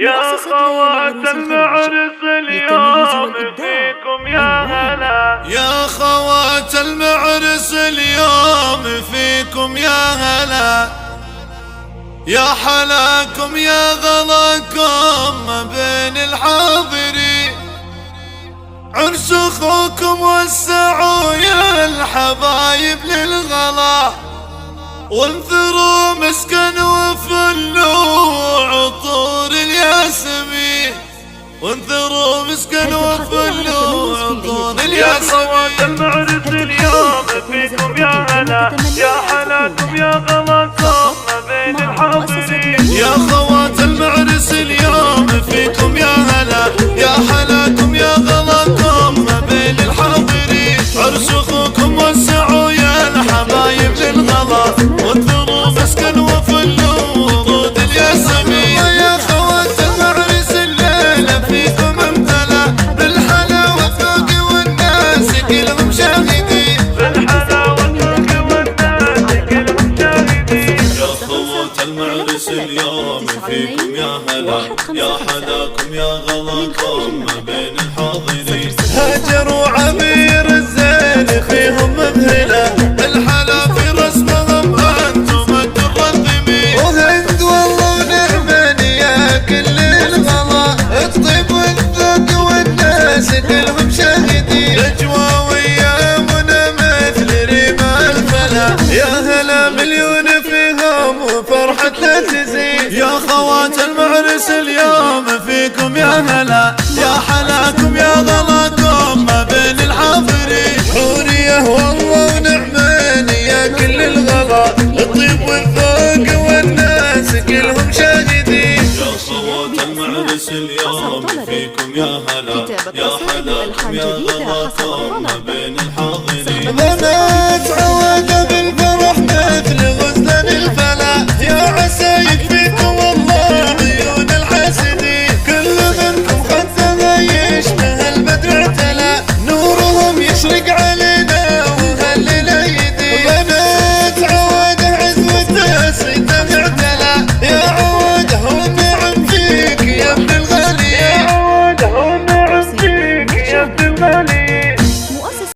يا خوات المعرس اليوم فيكم يا هلا، يا خوات المعرس اليوم فيكم يا هلا، يا حلاكم يا غلاكم ما بين الحاضرين، عرس اخوكم وسعوا يا الحبايب للغلا، وانثروا مسكن وفلوا عطور الياسمين، وانثروا مسكن وفلوا عطور الياسمين. يا خوات المعرس اليوم فيكم يا هلا، يا حلاكم يا غلاكم ما بين الحاضرين. يا خوات المعرس اليوم فيكم يا هلا، يا حلاكم يا غلاكم ما بين الحاضرين، عرس اخوكم وسعوا يا الحبايب للغلا، وانثروا مسكن وفلوا ورود الياسمين. يا خوات المعرس الليلة فيكم امتلا بالحلا والذوق والناس كلهم شاهدين، بالحلا والذوق والناس كلهم شاهدين. يا خوات المعرس اليوم فيكم يا هلا، يا حلاكم يا غلاكم ما بين الحاضرين، هاجر وعبير الزين فيهم مبهلة، الحلا في رسمهم انتم الترذمين، وهند والله ونعمن يا كل الغلا، الطيب والذوق والناس كلهم شاهدين، نجوى وايامنا مثل ريما الفلا، يا هلا مليون فيهم وفرحة لا تزيد. يا خوات المعرس اليوم فيكم يا هلا، يا حلاكم يا غلاكم ما بين الحاضرين، حورية والله ونعمان يا كل الغلا، الطيب والذوق والناس كلهم شاهدين. يا خوات المعرس اليوم فيكم يا هلا، يا حلاكم يا غلاكم ما بين الحاضرين، بنات